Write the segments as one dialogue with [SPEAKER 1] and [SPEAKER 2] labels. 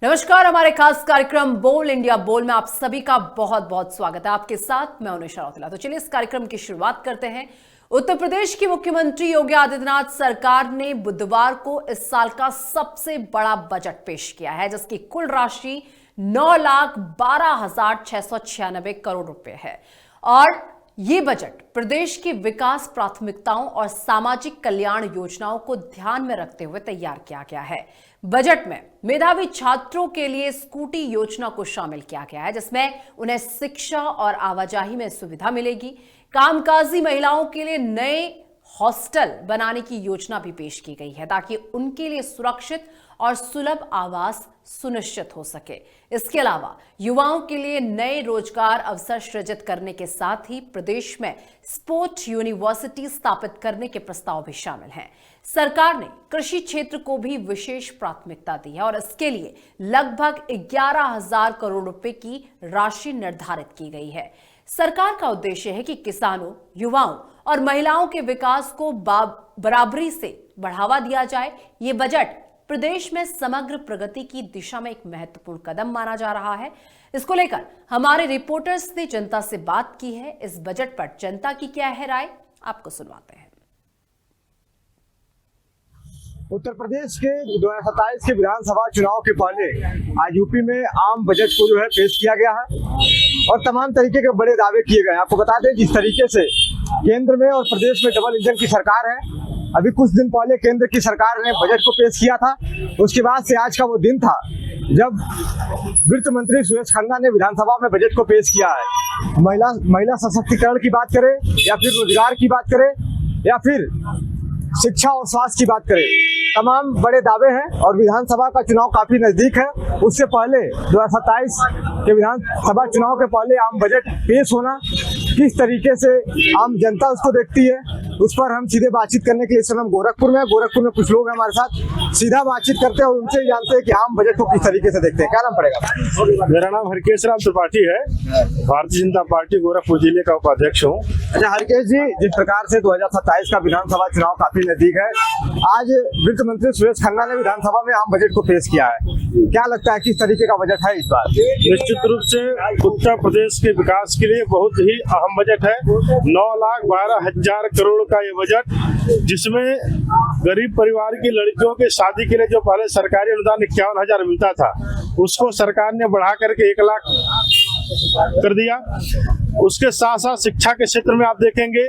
[SPEAKER 1] नमस्कार, हमारे खास कार्यक्रम बोल इंडिया बोल में आप सभी का बहुत बहुत स्वागत है। आपके साथ मैं उन्हें शरौतला। तो चलिए इस कार्यक्रम की शुरुआत करते हैं। उत्तर प्रदेश की मुख्यमंत्री योगी आदित्यनाथ सरकार ने बुधवार को इस साल का सबसे बड़ा बजट पेश किया है, जिसकी कुल राशि 9,12,696 करोड़ रुपए है। और ये बजट प्रदेश की विकास प्राथमिकताओं और सामाजिक कल्याण योजनाओं को ध्यान में रखते हुए तैयार किया गया है। बजट में मेधावी छात्रों के लिए स्कूटी योजना को शामिल किया गया है, जिसमें उन्हें शिक्षा और आवाजाही में सुविधा मिलेगी। कामकाजी महिलाओं के लिए नए हॉस्टल बनाने की योजना भी पेश की गई है, ताकि उनके लिए सुरक्षित और सुलभ आवास सुनिश्चित हो सके। इसके अलावा युवाओं के लिए नए रोजगार अवसर सृजित करने के साथ ही प्रदेश में स्पोर्ट यूनिवर्सिटी स्थापित करने के प्रस्ताव भी शामिल हैं। सरकार ने कृषि क्षेत्र को भी विशेष प्राथमिकता दी है और इसके लिए लगभग 11,000 करोड़ रुपए की राशि निर्धारित की गई है। सरकार का उद्देश्य है कि किसानों, युवाओं और महिलाओं के विकास को बराबरी से बढ़ावा दिया जाए। ये बजट प्रदेश में समग्र प्रगति की दिशा में एक महत्वपूर्ण कदम माना जा रहा है। इसको लेकर हमारे रिपोर्टर्स ने जनता से बात की है। इस बजट पर जनता की क्या है राय, आपको सुनवाते हैं।
[SPEAKER 2] उत्तर प्रदेश के 2027 के विधानसभा चुनाव के पहले आज यूपी में आम बजट को जो है पेश किया गया है और तमाम तरीके के बड़े दावे किए गए हैं। आपको बता दें, जिस तरीके से केंद्र में और प्रदेश में डबल इंजन की सरकार है, अभी कुछ दिन पहले केंद्र की सरकार ने बजट को पेश किया था। उसके बाद से आज का वो दिन था जब वित्त मंत्री सुरेश खन्ना ने विधानसभा में बजट को पेश किया है। महिला सशक्तिकरण की बात करें या फिर रोजगार की बात करें या फिर शिक्षा और स्वास्थ्य की बात करें, तमाम बड़े दावे हैं और विधानसभा का चुनाव काफी नजदीक है। उससे पहले 2027 के विधानसभा चुनाव के पहले आम बजट पेश होना, किस तरीके से आम जनता उसको देखती है, उस पर हम सीधे बातचीत करने के लिए इस समय हम गोरखपुर में कुछ लोग हैं हमारे साथ, सीधा बातचीत करते हैं और उनसे जानते हैं कि आम बजट को किस तरीके से देखते हैं। क्या नाम पड़ेगा?
[SPEAKER 3] मेरा नाम हरकेश राम त्रिपाठी है, भारतीय जनता पार्टी गोरखपुर जिले का उपाध्यक्ष हूँ।
[SPEAKER 2] अच्छा हरकेश जी, जिस प्रकार से 2027 का विधानसभा चुनाव काफी नजदीक है, आज वित्त मंत्री सुरेश खन्ना ने विधानसभा में आम बजट को पेश किया है। क्या लगता है किस तरीके का बजट है इस बार?
[SPEAKER 3] निश्चित रूप से उत्तर प्रदेश के विकास के लिए बहुत ही अहम बजट है। 9,12,000 करोड़ का ये बजट, जिसमें गरीब परिवार की लड़कियों के शादी के लिए जो पहले सरकारी अनुदान 51,000 मिलता था, उसको सरकार ने बढ़ा करके 1 लाख कर दिया। उसके साथ साथ शिक्षा के क्षेत्र में आप देखेंगे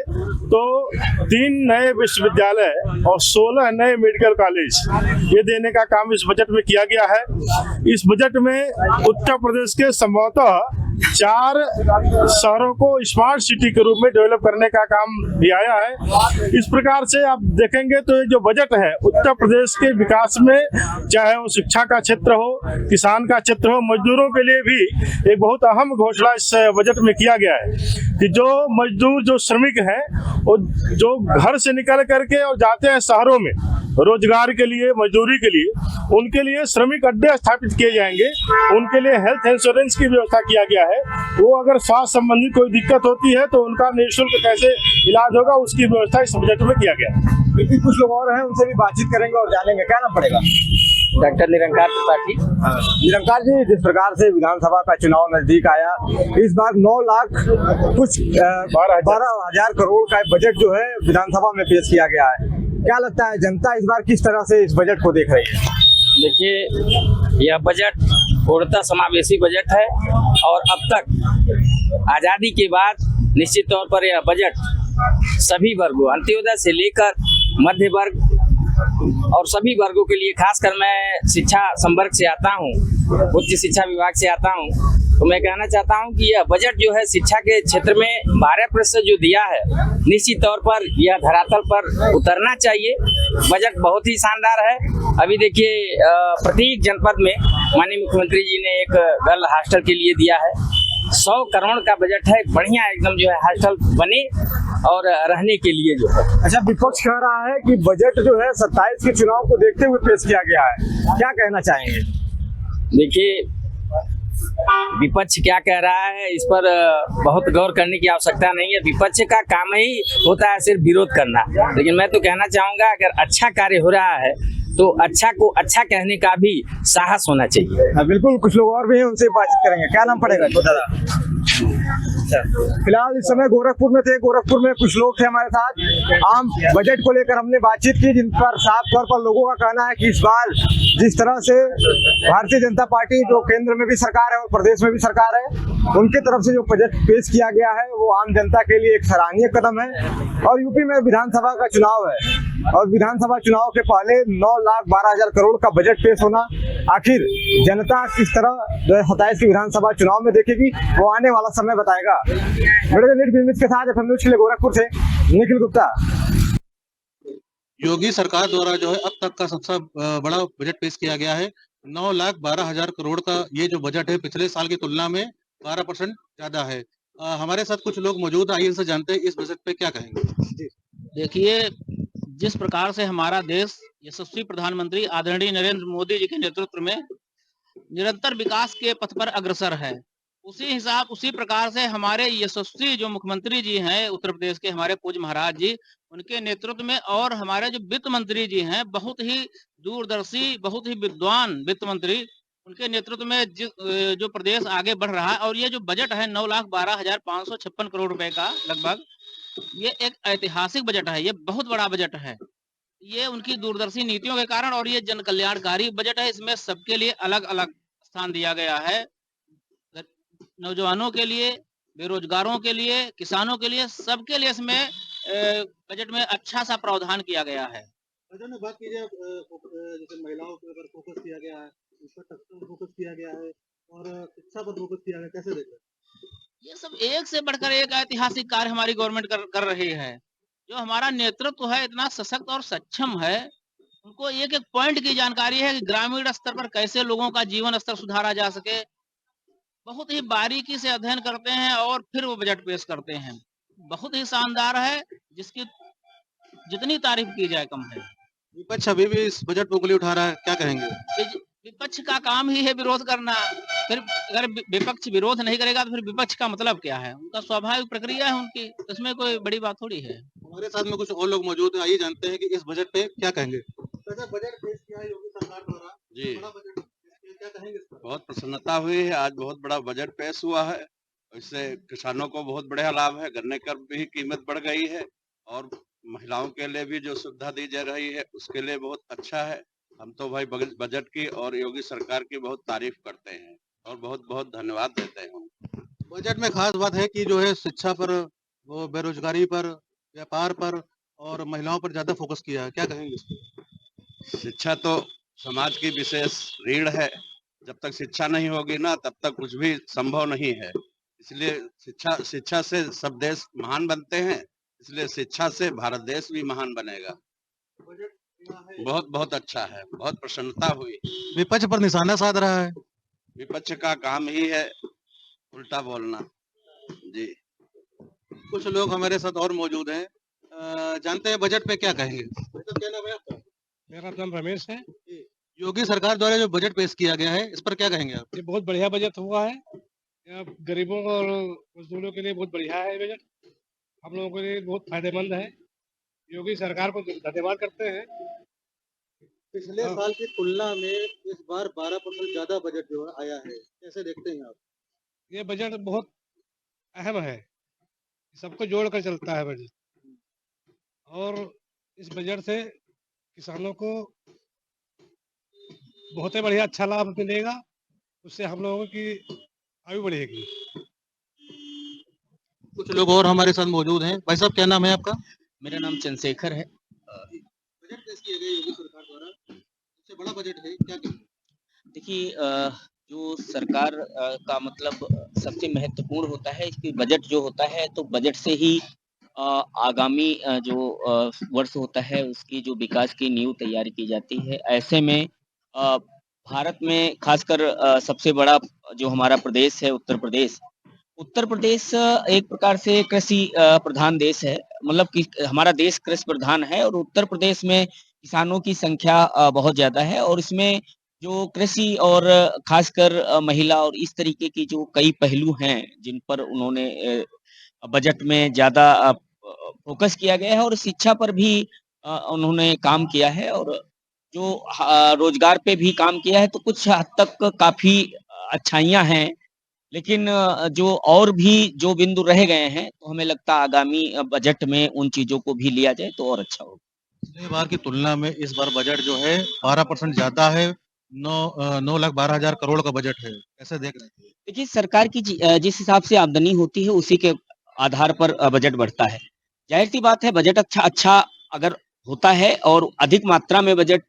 [SPEAKER 3] तो 3 नए विश्वविद्यालय और 16 नए मेडिकल कॉलेज ये देने का काम इस बजट में किया गया है। इस बजट में उत्तर प्रदेश के संभवतः 4 शहरों को स्मार्ट सिटी के रूप में डेवलप करने का काम भी आया है। इस प्रकार से आप देखेंगे तो ये जो बजट है उत्तर प्रदेश के विकास में, चाहे वो शिक्षा का क्षेत्र हो, किसान का क्षेत्र हो, मजदूरों के लिए भी एक बहुत अहम घोषणा इस बजट में किया गया है कि जो मजदूर, जो श्रमिक हैं, वो जो घर से निकल करके और जाते हैं शहरों में रोजगार के लिए, मजदूरी के लिए, उनके लिए श्रमिक अड्डे स्थापित किए जाएंगे। उनके लिए हेल्थ इंश्योरेंस की व्यवस्था किया गया है। वो अगर स्वास्थ्य संबंधी कोई दिक्कत होती है तो उनका निःशुल्क कैसे इलाज होगा, उसकी व्यवस्था इस बजट में किया गया है।
[SPEAKER 2] बिल्कुल, कुछ लोग और हैं, उनसे भी बातचीत करेंगे और जानेंगे। क्या नाम पड़ेगा?
[SPEAKER 4] डॉक्टर निरंकार त्रिपाठी।
[SPEAKER 2] निरंकार जी, जिस प्रकार से विधानसभा का चुनाव नजदीक आया, इस बार 9,12,000 करोड़ का बजट जो है विधानसभा में पेश किया गया है। क्या लगता है जनता इस बार किस तरह से इस बजट को देख रही है?
[SPEAKER 4] देखिए, यह बजट पूर्णतः समावेशी बजट है और अब तक आज़ादी के बाद निश्चित तौर पर यह बजट सभी वर्गों, अंत्योदय से लेकर मध्य वर्ग और सभी वर्गों के लिए, खासकर मैं शिक्षा संवर्ग से आता हूँ, उच्च शिक्षा विभाग से आता हूँ, तो मैं कहना चाहता हूँ कि यह बजट जो है शिक्षा के क्षेत्र में 12% जो दिया है, निश्चित तौर पर यह धरातल पर उतरना चाहिए। बजट बहुत ही शानदार है। अभी देखिए, प्रत्येक जनपद में माननीय मुख्यमंत्री जी ने एक गर्ल हॉस्टल के लिए दिया है। 100 करोड़ का बजट है, बढ़िया एकदम जो है हॉस्टल बने और रहने के लिए जो है।
[SPEAKER 2] अच्छा, विपक्ष कह रहा है कि बजट जो है 27 के चुनाव को देखते हुए पेश किया गया है, क्या कहना चाहेंगे?
[SPEAKER 4] देखिए, विपक्ष क्या कह रहा है इस पर बहुत गौर करने की आवश्यकता नहीं है। विपक्ष का काम ही होता है सिर्फ विरोध करना, लेकिन मैं तो कहना चाहूँगा अगर अच्छा कार्य हो रहा है तो अच्छा को अच्छा कहने का भी साहस होना चाहिए।
[SPEAKER 2] हाँ, बिल्कुल। कुछ लोग और भी हैं, उनसे बातचीत करेंगे। क्या नाम पड़ेगा दादा? फिलहाल इस समय गोरखपुर में थे। गोरखपुर में कुछ लोग थे हमारे साथ। आम बजट को लेकर हमने बातचीत की, जिन पर साफ तौर पर लोगों का कहना है कि इस बार जिस तरह से भारतीय जनता पार्टी, जो केंद्र में भी सरकार है और प्रदेश में भी सरकार है, उनके तरफ से जो बजट पेश किया गया है वो आम जनता के लिए एक सराहनीय कदम है। और यूपी में विधानसभा का चुनाव है और विधानसभा चुनाव के पहले 9,12,000 करोड़ का बजट पेश होना, आखिर जनता किस तरह 2027 की विधानसभा चुनाव में देखेगी, वो आने वाला समय बताएगा। के साथ FM न्यूज़ के लिए गोरखपुर से निखिल गुप्ता।
[SPEAKER 5] योगी सरकार द्वारा जो है अब तक का सबसे बड़ा बजट पेश किया गया है। 9,12,000 करोड़ का ये जो बजट है पिछले साल की तुलना में 12% ज्यादा है। हमारे साथ कुछ लोग मौजूद हैं, आइए इनसे जानते हैं इस बजट पे क्या कहेंगे।
[SPEAKER 6] देखिए, जिस प्रकार से हमारा देश यशस्वी प्रधानमंत्री आदरणीय नरेंद्र मोदी जी के नेतृत्व में निरंतर विकास के पथ पर अग्रसर है, उसी प्रकार से हमारे यशस्वी जो मुख्यमंत्री जी हैं उत्तर प्रदेश के, हमारे पूज्य महाराज जी, उनके नेतृत्व में, और हमारे जो वित्त मंत्री जी हैं, बहुत ही दूरदर्शी, बहुत ही विद्वान वित्त मंत्री, उनके नेतृत्व में जो प्रदेश आगे बढ़ रहा है। और ये जो बजट है 9,12,556 करोड़ रुपए का लगभग, ये एक ऐतिहासिक बजट है। ये बहुत बड़ा बजट है। ये उनकी दूरदर्शी नीतियों के कारण, और ये जन कल्याणकारी बजट है। इसमें सबके लिए अलग अलग स्थान दिया गया है। नौजवानों के लिए, बेरोजगारों के लिए, किसानों के लिए, सबके लिए इसमें बजट में अच्छा सा प्रावधान किया गया है।
[SPEAKER 5] बजट में बात कीजिए, जैसे महिलाओं के ऊपर फोकस किया गया है, उस पर फोकस किया गया है और शिक्षा पर फोकस किया गया, कैसे देख रहे हैं?
[SPEAKER 6] ये सब एक से बढ़कर एक ऐतिहासिक कार्य हमारी गवर्नमेंट कर रही है। जो हमारा नेतृत्व है इतना सशक्त और सक्षम है, उनको एक एक पॉइंट की जानकारी है कि ग्रामीण स्तर पर कैसे लोगों का जीवन स्तर सुधारा जा सके। बहुत ही बारीकी से अध्ययन करते हैं और फिर वो बजट पेश करते हैं। बहुत ही शानदार है, जिसकी जितनी तारीफ की जाए कम है।
[SPEAKER 5] विपक्ष अभी भी इस बजट को उंगली उठा रहा है, क्या कहेंगे?
[SPEAKER 6] विपक्ष का काम ही है विरोध करना। फिर अगर विपक्ष विरोध नहीं करेगा तो फिर विपक्ष का मतलब क्या है? उनका स्वाभाविक प्रक्रिया है उनकी, इसमें कोई बड़ी बात थोड़ी है।
[SPEAKER 5] हमारे साथ में कुछ और लोग मौजूद हैं, आइए जानते हैं कि इस बजट पे क्या कहेंगे। बजट पेश किया है योगी सरकार द्वारा
[SPEAKER 7] जी,
[SPEAKER 5] बड़ा बजट, क्या कहेंगे इस पर?
[SPEAKER 7] बहुत प्रसन्नता हुई है। आज बहुत बड़ा बजट पेश हुआ है। इससे किसानों को बहुत बढ़िया लाभ है। गन्ने की भी कीमत बढ़ गई है और महिलाओं के लिए भी जो सुविधा दी जा रही है उसके लिए बहुत अच्छा है। हम तो भाई बजट की और योगी सरकार की बहुत तारीफ करते हैं और बहुत बहुत धन्यवाद देते हैं।
[SPEAKER 5] बजट में खास बात है कि जो है शिक्षा पर, वो बेरोजगारी पर, व्यापार पर और महिलाओं पर ज्यादा फोकस किया है, क्या कहेंगे इस पर?
[SPEAKER 7] शिक्षा तो समाज की विशेष रीढ़ है। जब तक शिक्षा नहीं होगी ना तब तक कुछ भी संभव नहीं है। इसलिए शिक्षा से सब देश महान बनते हैं। इसलिए शिक्षा से भारत देश भी महान बनेगा। बहुत बहुत अच्छा है, बहुत प्रसन्नता हुई।
[SPEAKER 5] विपक्ष पर निशाना साध रहा है।
[SPEAKER 7] विपक्ष का काम ही है उल्टा बोलना। जी,
[SPEAKER 5] कुछ लोग हमारे साथ और मौजूद हैं, जानते हैं बजट पे क्या कहेंगे। क्या नाम है आपका?
[SPEAKER 3] मेरा नाम रमेश है।
[SPEAKER 5] योगी सरकार द्वारा जो बजट पेश किया गया है, इस पर क्या कहेंगे आप?
[SPEAKER 3] ये बहुत बढ़िया बजट हुआ है। यह गरीबों और मजदूरों के लिए बहुत बढ़िया है बजट। हम लोगों के लिए बहुत फायदेमंद है। योगी सरकार को धन्यवाद करते हैं।
[SPEAKER 5] पिछले साल की तुलना में इस बार 12% ज्यादा बजट जो है आया है, कैसे देखते हैं आप?
[SPEAKER 3] ये बजट बहुत अहम है, सबको जोड़कर चलता है बजट, और इस बजट से किसानों को बहुत ही बढ़िया अच्छा लाभ मिलेगा। उससे हम लोगों की आयु बढ़ेगी।
[SPEAKER 5] कुछ लोग और हमारे साथ मौजूद हैं। भाई साहब, क्या नाम है आपका?
[SPEAKER 6] मेरा नाम चंद्रशेखर है।
[SPEAKER 5] बजट पेश किया गया योगी सरकार द्वारा, सबसे बड़ा बजट है, क्या कहेंगे?
[SPEAKER 8] देखिए, जो सरकार का मतलब सबसे महत्वपूर्ण होता है कि बजट जो होता है, तो बजट से ही आगामी जो वर्ष होता है उसकी जो विकास की नींव तैयार की जाती है। ऐसे में भारत में खासकर सबसे बड़ा जो हमारा प्रदेश है उत्तर प्रदेश एक प्रकार से कृषि प्रधान देश है। मतलब कि हमारा देश कृषि प्रधान है और उत्तर प्रदेश में किसानों की संख्या बहुत ज्यादा है, और इसमें जो कृषि और खासकर महिला और इस तरीके की जो कई पहलू हैं जिन पर उन्होंने बजट में ज्यादा फोकस किया गया है, और शिक्षा पर भी उन्होंने काम किया है। और जो रोजगार पे भी काम किया है, तो कुछ हद तक काफी अच्छाइयाँ हैं। लेकिन जो और भी जो बिंदु रह गए हैं, तो हमें लगता है आगामी बजट में उन चीज़ों को भी लिया जाए तो और अच्छा होगा।
[SPEAKER 5] पिछले बार की तुलना में इस बार बजट जो है 12% ज्यादा है। 9,12,000 करोड़ का बजट है। कैसे देख रहे हैं?
[SPEAKER 8] देखिए, सरकार की जिस हिसाब से आमदनी होती है, उसी के आधार पर बजट बढ़ता है। ज़ाहिर-सी बात है, बजट अच्छा अगर होता है और अधिक मात्रा में बजट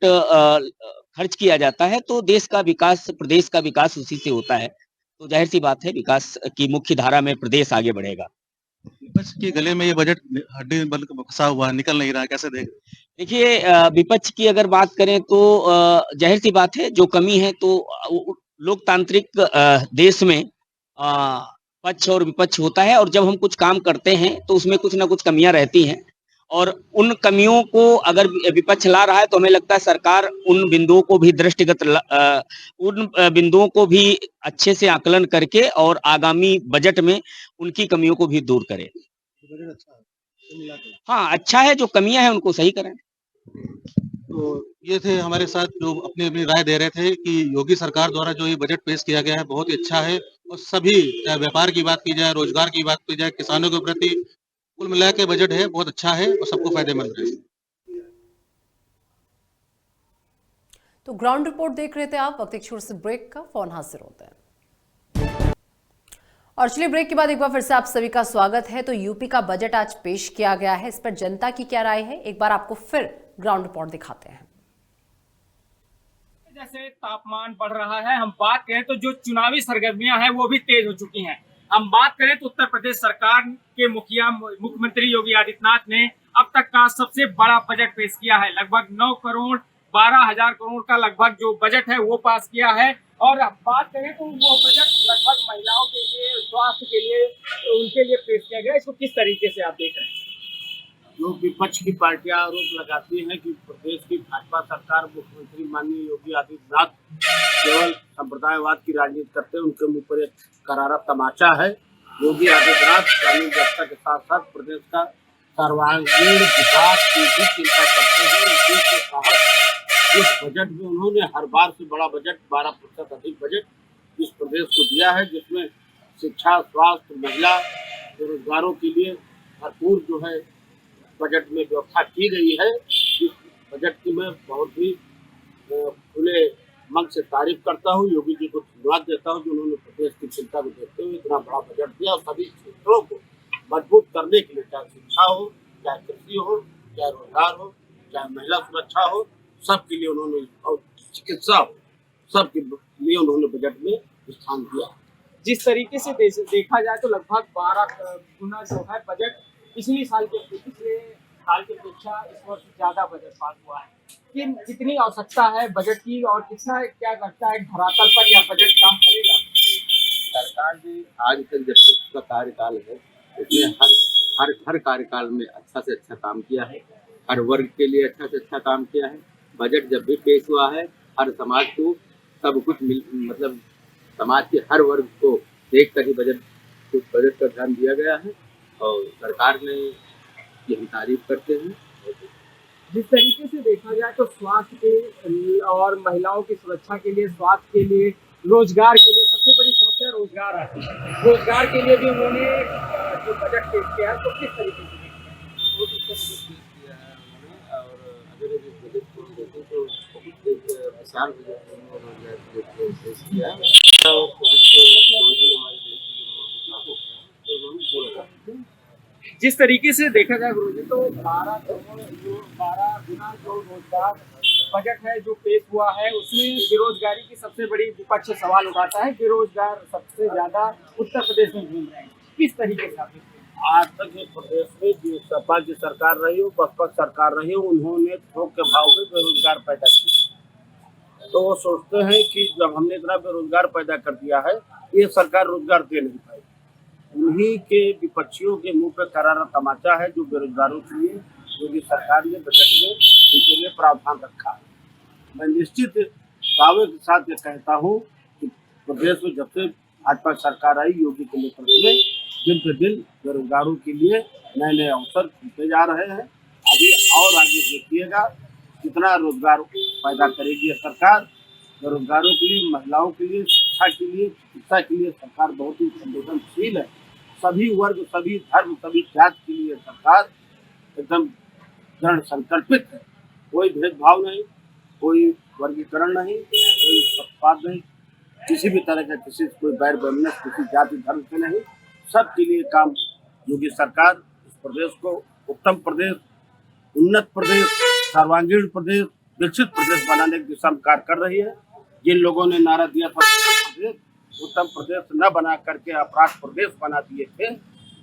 [SPEAKER 8] खर्च किया जाता है, तो देश का विकास, प्रदेश का विकास उसी से होता है। तो ज़ाहिर-सी बात है, विकास की मुख्य धारा में प्रदेश आगे बढ़ेगा।
[SPEAKER 5] विपक्ष के गले में ये बजट हड्डी बन के फंसा हुआ है, निकल नहीं रहा है। कैसे देख रहे हैं?
[SPEAKER 8] देखिए, विपक्ष की अगर बात करें तो ज़ाहिर-सी बात है, जो कमी है तो लोकतांत्रिक देश में पक्ष और विपक्ष होता है, और जब हम कुछ काम करते हैं तो उसमें कुछ ना कुछ कमियाँ रहती हैं, और उन कमियों को अगर विपक्ष ला रहा है तो हमें लगता है सरकार उन बिंदुओं को भी बिंदुओं को भी अच्छे से आकलन करके और आगामी बजट में उनकी कमियों को भी दूर करे।
[SPEAKER 5] बजट अच्छा है, कुल मिला के।
[SPEAKER 8] हाँ, अच्छा है, जो कमियाँ हैं उनको सही करें।
[SPEAKER 5] तो ये थे हमारे साथ जो अपनी अपनी राय दे रहे थे कि योगी सरकार द्वारा जो ये बजट पेश किया गया है बहुत ही अच्छा है, और सभी, चाहे व्यापार की बात की जाए, रोजगार की बात की जाए, किसानों के प्रति, कुल मिला के बजट है बहुत अच्छा है और सबको फायदेमंद है।
[SPEAKER 1] तो ग्राउंड रिपोर्ट देख रहे थे आप। वक्त एक छोटे से ब्रेक का, फोन हाजिर होते हैं। और चलिए, ब्रेक के बाद एक बार फिर से आप सभी का स्वागत है। तो यूपी का बजट आज पेश किया गया है, इस पर जनता की क्या राय है, एक बार आपको फिर ग्राउंड रिपोर्ट दिखाते हैं।
[SPEAKER 9] जैसे तापमान बढ़ रहा है, हम बात करें तो जो चुनावी सरगर्मियां हैं वो भी तेज हो चुकी हैं। हम बात करें तो उत्तर प्रदेश सरकार के मुख्यमंत्री योगी आदित्यनाथ ने अब तक का सबसे बड़ा बजट पेश किया है। लगभग 9,12,000 करोड़ का लगभग जो बजट है वो पास किया है। और बात करें तो वो बजट लगभग महिलाओं के लिए, स्वास्थ्य के लिए, उनके लिए पेश किया गया। इसको किस तरीके से आप देख रहे हैं?
[SPEAKER 10] जो विपक्ष की पार्टियां आरोप लगाती हैं कि प्रदेश की भाजपा सरकार, मुख्यमंत्री माननीय योगी आदित्यनाथ केवल संप्रदायवाद की राजनीति करते हैं, उनके मुंह पर एक करारा तमाचा है। योगी आदित्यनाथ कानून व्यवस्था के साथ साथ प्रदेश का सर्वांगीण विकास की भी चिंता करते हैं। इसी के तहत इस बजट में उन्होंने हर बार से बड़ा बजट, 12% अधिक बजट इस प्रदेश को दिया है, जिसमें शिक्षा, स्वास्थ्य, महिला, बेरोजगारों के लिए भरपूर जो है बजट में व्यवस्था की गई है। इस बजट की मैं बहुत ही खुले मन से तारीफ करता हूँ। योगी जी को धन्यवाद देता हूँ, जिन्होंने प्रदेश की चिंता को देखते हुए इतना बड़ा बजट दिया और सभी क्षेत्रों को मजबूत करने के लिए, चाहे शिक्षा हो, चाहे कृषि हो, चाहे रोजगार हो, चाहे महिला सुरक्षा हो, सबके लिए उन्होंने, और चिकित्सा हो, सबके लिए उन्होंने बजट में स्थान दिया।
[SPEAKER 9] जिस तरीके से देखा जाए तो लगभग 12 गुना जो है बजट पिछले साल की अपेक्षा इस वर्ष ज्यादा बजट पास हुआ है। कितनी आवश्यकता है बजट की, और कितना क्या लगता है धरातल पर यह बजट काम करेगा?
[SPEAKER 10] सरकार ने आज तक जब तक उसका कार्यकाल है, उसने हर कार्यकाल में अच्छा से अच्छा काम किया है, हर वर्ग के लिए अच्छा से अच्छा काम किया है। बजट जब भी पेश हुआ है, हर समाज को सब कुछ मतलब समाज के हर वर्ग को देख कर ही बजट का ध्यान दिया गया है, और सरकार ने ये हम तारीफ करते हैं।
[SPEAKER 9] जिस तरीके से देखा जाए तो स्वास्थ्य के और महिलाओं की सुरक्षा के लिए, स्वास्थ्य के लिए, रोजगार के लिए सबसे बड़ी समस्या रोजगार आती है। रोजगार के लिए भी उन्होंने जो बजट पेश किया है तो किस तरीके से
[SPEAKER 10] बहुत अच्छा बजट पेश किया है उन्होंने, और अगर इस बजट को देखें तो बहुत एक विशाल बजट उन्होंने पेश किया है, और हमारे देश की जो पूरा
[SPEAKER 9] जिस तरीके से देखा जाए गुरुजी तो 12 गुना जो रोजगार बजट है जो पेश हुआ है, उसमें बेरोजगारी की सबसे बड़ी विपक्ष सवाल उठाता है। बेरोजगार सबसे ज्यादा उत्तर प्रदेश में घूम रहे हैं, किस तरीके से आप देखते हैं?
[SPEAKER 10] आज तक ये प्रदेश में जो सपा की सरकार रही हो, बसपा सरकार रही हो, उन्होंने थोक के भाव में बेरोजगार पैदा किया। तो वो सोचते हैं कि जब हमने इतना बेरोजगार पैदा कर दिया है, ये सरकार रोजगार दे नहीं पाएगी। उन्हीं के विपक्षियों के मुंह पे करारा तमाचा है, जो बेरोजगारों के लिए योगी सरकार ने बजट में उनके लिए प्रावधान रखा है। मैं निश्चित दावे के साथ ये कहता हूँ कि प्रदेश में जब से भाजपा सरकार आई, योगी के नेतृत्व में दिन पे दिन बेरोजगारों के लिए नए नए अवसर खुलते जा रहे हैं। अभी और आगे देखिएगा, कितना रोजगार पैदा करेगी ये सरकार। बेरोजगारों के लिए, महिलाओं के लिए, शिक्षा के लिए, चिकित्सा के लिए सरकार बहुत ही संवेदनशील है। सभी वर्ग, सभी धर्म, सभी जाति के लिए सरकार एकदम दृढ़ संकल्पित है। कोई भेदभाव नहीं, कोई वर्गीकरण नहीं, कोई पक्षपात नहीं, किसी भी तरह का किसी से कोई बैर बैमनस किसी जाति धर्म से नहीं। सबके लिए काम योगी सरकार इस प्रदेश को उत्तम प्रदेश, उन्नत प्रदेश, सर्वांगीण प्रदेश, विकसित प्रदेश बनाने की दिशा में कार्य कर रही है। जिन लोगों ने नारा दिया था उत्तम प्रदेश न बना करके अपराध प्रदेश बना दिए थे,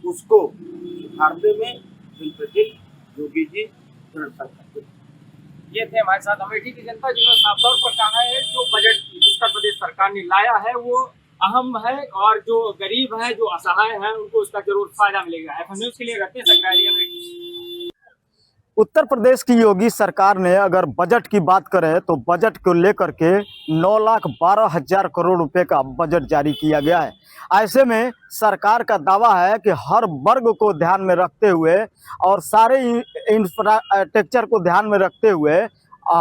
[SPEAKER 10] उसको सुधारने में दिन प्रतिदिन योगी जी दृढ़ संकल्पित।
[SPEAKER 9] ये थे हमारे साथ अमेठी की जनता, जिन्होंने साफ तौर पर कहा है जो बजट उत्तर प्रदेश सरकार ने लाया है वो अहम है और जो गरीब है, जो असहाय है, उनको उसका जरूर फायदा मिलेगा। FM न्यूज़ के लिए रखते हैं संग्रारी अमेठी।
[SPEAKER 2] उत्तर प्रदेश की योगी सरकार ने अगर बजट की बात करें तो बजट को लेकर के 9,12,000 करोड़ रुपए का बजट जारी किया गया है। ऐसे में सरकार का दावा है कि हर वर्ग को ध्यान में रखते हुए और सारे इंफ्रास्ट्रक्चर को ध्यान में रखते हुए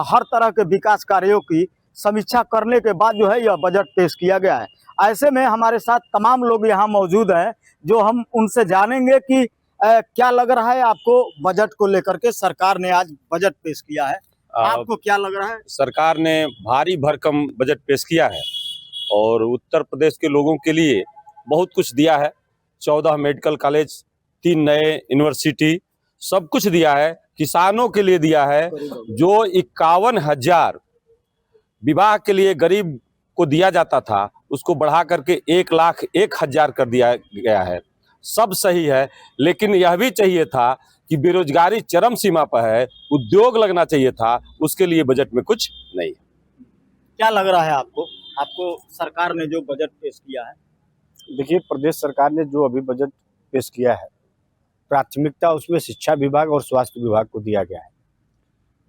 [SPEAKER 2] हर तरह के विकास कार्यों की समीक्षा करने के बाद जो है यह बजट पेश किया गया है। ऐसे में हमारे साथ तमाम लोग यहाँ मौजूद हैं, जो हम उनसे जानेंगे कि क्या लग रहा है आपको बजट को लेकर के। सरकार ने आज बजट पेश किया है, आपको क्या लग रहा है?
[SPEAKER 11] सरकार ने भारी भरकम बजट पेश किया है और उत्तर प्रदेश के लोगों के लिए बहुत कुछ दिया है। 14 मेडिकल कॉलेज, 3 नए यूनिवर्सिटी, सब कुछ दिया है। किसानों के लिए दिया है, जो 51,000 विवाह के लिए गरीब को दिया जाता था उसको बढ़ा करके 1,01,000 कर दिया गया है। सब सही है, लेकिन यह भी चाहिए था कि बेरोजगारी चरम सीमा पर है, उद्योग लगना चाहिए था, उसके लिए बजट में कुछ नहीं।
[SPEAKER 2] क्या लग रहा है आपको सरकार ने जो बजट पेश किया है?
[SPEAKER 12] देखिए, प्रदेश सरकार ने जो अभी बजट पेश किया है, प्राथमिकता उसमें शिक्षा विभाग और स्वास्थ्य विभाग को दिया गया है,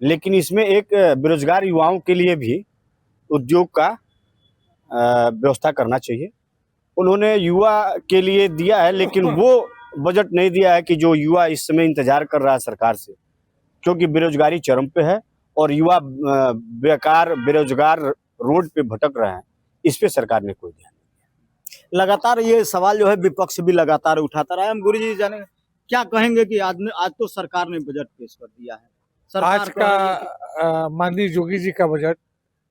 [SPEAKER 12] लेकिन इसमें एक बेरोजगार युवाओं के लिए भी उद्योग का व्यवस्था करना चाहिए। उन्होंने युवा के लिए दिया है, लेकिन वो बजट नहीं दिया है कि जो युवा इस समय इंतजार कर रहा है सरकार से, क्योंकि बेरोजगारी चरम पे है और युवा बेकार बेरोजगार रोड पे भटक रहे हैं। इस पे सरकार ने कोई ध्यान नहीं दिया।
[SPEAKER 2] लगातार ये सवाल जो है विपक्ष भी लगातार उठाता रहा है। हम गुरु जी जाने क्या कहेंगे कि आज तो सरकार ने बजट पेश कर दिया है।
[SPEAKER 13] आज का माननीय योगी जी का बजट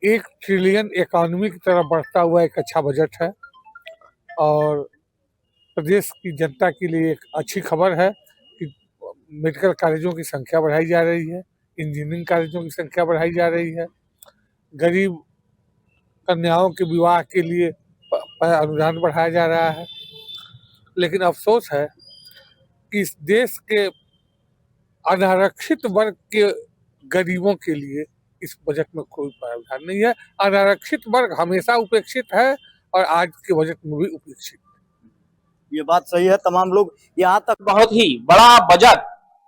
[SPEAKER 13] 1 ट्रिलियन इकोनॉमी की तरफ बढ़ता हुआ एक अच्छा बजट है और प्रदेश की जनता के लिए एक अच्छी खबर है कि मेडिकल कॉलेजों की संख्या बढ़ाई जा रही है, इंजीनियरिंग कॉलेजों की संख्या बढ़ाई जा रही है, गरीब कन्याओं के विवाह के लिए अनुदान बढ़ाया जा रहा है। लेकिन अफसोस है कि इस देश के अनारक्षित वर्ग के गरीबों के लिए इस बजट में कोई प्रावधान नहीं है। अनारक्षित वर्ग हमेशा उपेक्षित है और आज के बजट में भी उपेक्षित।
[SPEAKER 2] ये बात सही है। तमाम लोग यहाँ तक
[SPEAKER 14] बहुत ही बड़ा बजट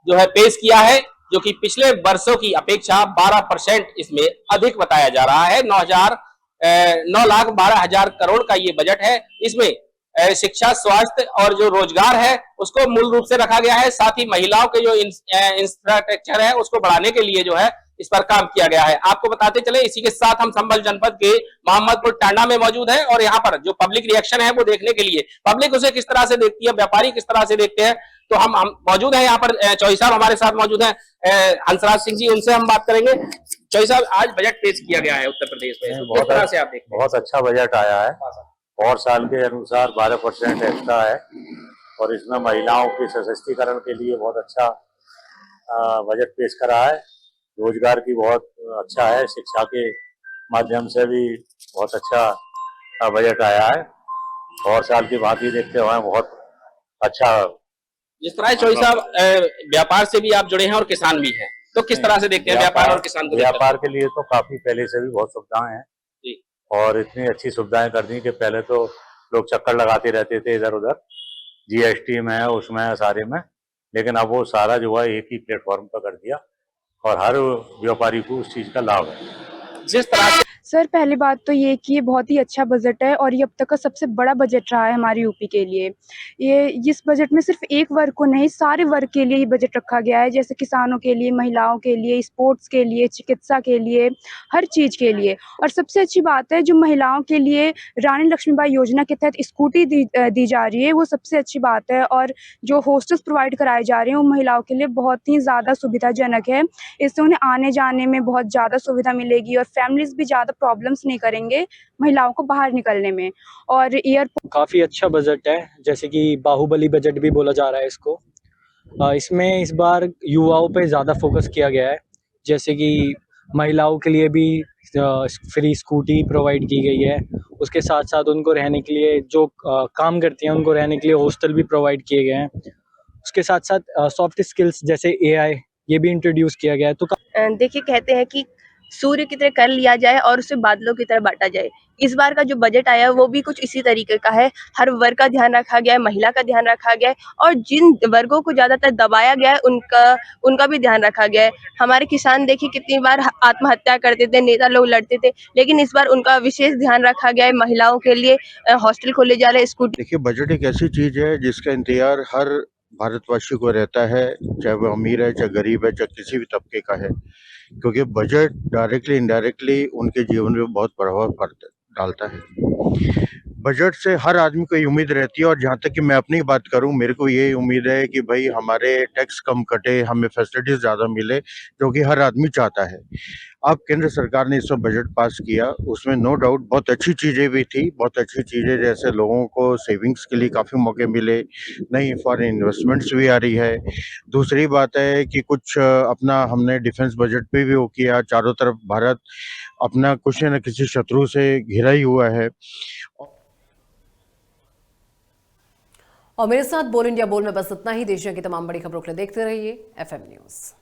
[SPEAKER 14] जो है पेश किया है, जो कि पिछले वर्षों की अपेक्षा 12% इसमें अधिक बताया जा रहा है। 9,12,000 करोड़ का ये बजट है। इसमें शिक्षा, स्वास्थ्य और जो रोजगार है उसको मूल रूप से रखा गया है। साथ ही महिलाओं के जो इंफ्रास्ट्रक्चर है उसको बढ़ाने के लिए जो है इस पर काम किया गया है। आपको बताते चले, इसी के साथ हम संभल जनपद के मोहम्मदपुर टांडा में मौजूद है और यहाँ पर जो पब्लिक रिएक्शन है वो देखने के लिए, पब्लिक उसे किस तरह से देखती है, व्यापारी किस तरह से देखते हैं, तो हम मौजूद हैं यहाँ पर। चौधरी साहब हमारे साथ मौजूद हैं, हंसराज सिंह जी, उनसे हम बात करेंगे। चौधरी साहब, आज बजट पेश किया गया है उत्तर प्रदेश में, किस तरह से आप देखते हैं?
[SPEAKER 15] बहुत अच्छा बजट आया है और साल के अनुसार 12% एक्स्ट्रा है और इसमें महिलाओं के सशक्तिकरण के लिए बहुत अच्छा बजट पेश करा है। रोजगार की बहुत अच्छा है, शिक्षा के माध्यम से भी बहुत अच्छा बजट आया है और साल की भांति देखते हुए बहुत अच्छा।
[SPEAKER 14] जिस तरह चौधरी साहब व्यापार से भी आप जुड़े हैं और किसान भी हैं, तो किस तरह से देखते हैं व्यापार और किसान को?
[SPEAKER 15] व्यापार के लिए तो काफी पहले से भी बहुत सुविधाएं हैं और इतनी अच्छी सुविधाएं कर दी कि पहले तो लोग चक्कर लगाते रहते थे इधर उधर, GST में, उसमें, सारे में, लेकिन अब वो सारा जो है एक ही प्लेटफॉर्म पर कर दिया और हर व्यापारी को उस चीज का लाभ है।
[SPEAKER 14] जिस तरह से
[SPEAKER 16] सर पहली बात तो ये कि ये बहुत ही अच्छा बजट है और ये अब तक का सबसे बड़ा बजट रहा है हमारे यूपी के लिए। ये इस बजट में सिर्फ एक वर्ग को नहीं, सारे वर्ग के लिए ये बजट रखा गया है, जैसे किसानों के लिए, महिलाओं के लिए, स्पोर्ट्स के लिए, चिकित्सा के लिए, हर चीज़ के लिए। और सबसे अच्छी बात है जो महिलाओं के लिए रानी लक्ष्मीबाई योजना के तहत स्कूटी दी जा रही है, वो सबसे अच्छी बात है। और जो हॉस्टल्स प्रोवाइड कराए जा रहे हैं वो महिलाओं के लिए बहुत ही ज़्यादा सुविधाजनक है। इससे उन्हें आने जाने में बहुत ज़्यादा सुविधा मिलेगी और फैमिलीज भी ज़्यादा प्रॉब्लम्स नहीं करेंगे महिलाओं को बाहर निकलने में। और
[SPEAKER 17] काफ़ी अच्छा बजट है, जैसे कि बाहुबली बजट भी बोला जा रहा है इसको। इसमें इस बार युवाओं पे ज़्यादा फोकस किया गया है, जैसे कि महिलाओं के लिए भी फ्री स्कूटी प्रोवाइड की गई है। उसके साथ साथ उनको रहने के लिए जो काम करती हैं उनको रहने के लिए हॉस्टल भी प्रोवाइड किए गए हैं। उसके साथ साथ सॉफ्ट स्किल्स जैसे AI ये भी इंट्रोड्यूस किया गया है। तो
[SPEAKER 18] देखिए कहते हैं कि सूर्य की तरह कर लिया जाए और उसे बादलों की तरह बांटा जाए। इस बार का जो बजट आया है वो भी कुछ इसी तरीके का है। हर वर्ग का ध्यान रखा गया है, महिला का ध्यान रखा गया है और जिन वर्गों को ज्यादातर दबाया गया है उनका भी ध्यान रखा गया है। हमारे किसान देखिए कितनी बार आत्महत्या करते थे, नेता लोग लड़ते थे, लेकिन इस बार उनका विशेष ध्यान रखा गया है। महिलाओं के लिए हॉस्टल खोले जा रहे हैं, स्कूटी।
[SPEAKER 19] देखिए बजट एक ऐसी चीज है जिसका इंतजार हर भारतवासी को रहता है, चाहे वो अमीर है, चाहे गरीब है, चाहे किसी भी तबके का है, क्योंकि बजट डायरेक्टली इनडायरेक्टली उनके जीवन में बहुत प्रभाव डालता है। बजट से हर आदमी को ये उम्मीद रहती है, और जहाँ तक कि मैं अपनी बात करूँ, मेरे को ये उम्मीद है कि भाई हमारे टैक्स कम कटे, हमें फैसिलिटीज ज़्यादा मिले, जो कि हर आदमी चाहता है। अब केंद्र सरकार ने इस पर बजट पास किया, उसमें नो डाउट बहुत अच्छी चीज़ें भी थी, बहुत अच्छी चीज़ें जैसे लोगों को सेविंग्स के लिए काफ़ी मौके मिले, नई फॉरेन इन्वेस्टमेंट्स भी आ रही है। दूसरी बात है कि कुछ अपना हमने डिफेंस बजट पे भी वो किया, चारों तरफ भारत अपना कुछ न किसी शत्रु से घिरा ही हुआ है।
[SPEAKER 1] और मेरे साथ बोल इंडिया बोल में बस इतना ही। देश की तमाम बड़ी खबरों के लिए देखते रहिए FM न्यूज़।